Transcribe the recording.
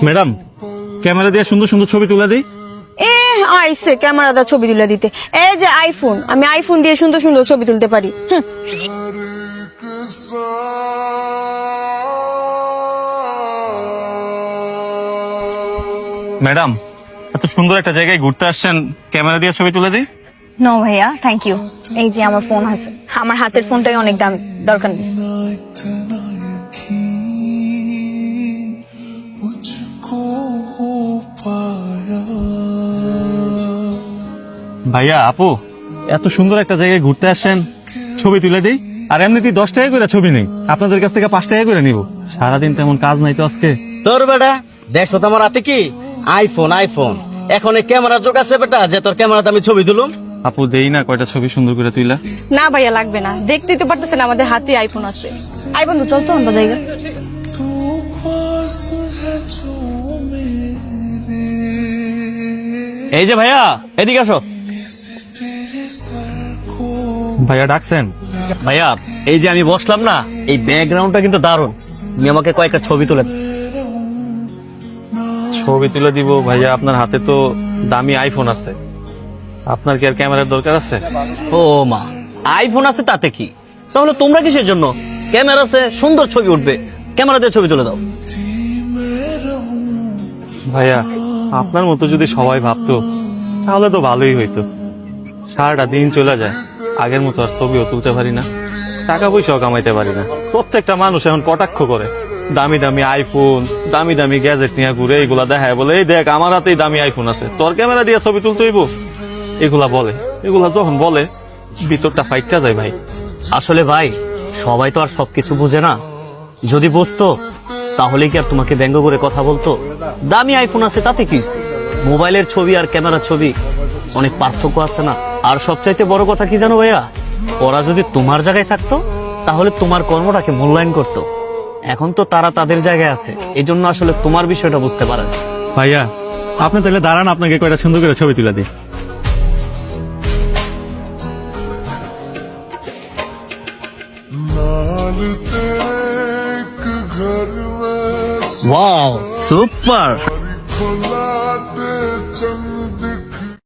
Madam, camera দিয়ে সুন্দর সুন্দর ছবি তুলে দিই। আইসে ক্যামেরা দা ছবি তুলে দিতে। এই যে আইফোন, আমি আইফোন দিয়ে সুন্দর সুন্দর ছবি তুলতে পারি। ম্যাডাম, এত সুন্দর একটা জায়গায় ঘুরতে আসছেন, ক্যামেরা দিয়ে ছবি তুলে দিই। নো ভাইয়া, থ্যাংক ইউ। এই যে আমার ফোন আছে, আমার হাতের ফোনটাই অনেক দামি, দরকার নেই। ভাইয়া, আপু, এত সুন্দর একটা জায়গায় ঘুরতে আসছেন, ছবি তুলে দিই। আর এমনিতেই 10 টাকা করে ছবি নেই, আপনাদের কাছ থেকে 5 টাকা করে নিব। সারাদিন তেমন কাজ নাই তো আজকে। তোর বেটা দেখছো তো আমার হাতে কি আইফোন। এখন এই ক্যামেরার যোগ আছে বেটা, যে তোর ক্যামেরাতে আমি ছবি তুলুম। আপু, দেই না কয়টা ছবি সুন্দর করে তুইলা। না ভাইয়া, লাগবে না, দেখতেই তো পারতেছেন আমাদের হাতে আইফোন আছে। আই বন্ধু, চল তো আমরা জায়গা। এই যে ভাইয়া, এদিকে আসো। ভাইয়া ডাকছেন? ভাইয়া, এই যে আমি বসলাম না, এই ব্যাকগ্রাউন্ডটা কিন্তু দারুণ। তুমি আমাকে কয়েকটা ছবি তুলে দাও। ছবি তুলে দিব? ভাইয়া, আপনার হাতে তো দামি আইফোন আছে, আপনার কি আর ক্যামেরার দরকার আছে? ও মা, আইফোন আছে তাতে কি? তাহলে তোমরা কিসের জন্য? ক্যামেরা আছে, সুন্দর ছবি উঠবে, ক্যামেরা দিয়ে ছবি তুলে দাও। ভাইয়া, আপনার মতো যদি সবাই ভাবতো তাহলে তো ভালোই হইতো। সারাটা দিন চলে যায়, আগের মতো আর ছবিও তুলতে পারি না, টাকা পয়সাও কামাইতে পারি না। প্রত্যেকটা মানুষ এখন কটাক্ষ করে, দামি দামি আইফোন, দামি দামি গ্যাজেট নিয়ে ঘুরে, এইগুলা দেখায়, বলে এই দেখ আমার হাতেই দামি আইফোন আছে, তোর ক্যামেরা দিয়ে ছবি তুলতে হইব। এগুলা বলে, এগুলা যখন বলে ভিতরটা ফাইটটা যায় ভাই। আসলে ভাই, সবাই তো আর সবকিছু বুঝে না। যদি বুঝতো তাহলে কি আর তোমাকে ব্যঙ্গ করে কথা বলতো? দামি আইফোন আছে তাতে কি হইছে? মোবাইলের ছবি আর ক্যামেরার ছবি অনেক পার্থক্য আছে না? আর সবচাইতে বড় কথা কি জানো ভাইয়া, ওরা যদি তোমার জায়গায় থাকতো তাহলে তোমার কর্মটাকে মূল্যায়ন করতো। এখন তো তারা তাদের জায়গায় আছে, এই জন্য আসলে তোমার বিষয়টা বুঝতে পারে না। ভাইয়া, আপনি তাহলে দাঁড়ান, আপনাকে কয়টা সুন্দর করে ছবি তুলে দিই। Wow, super.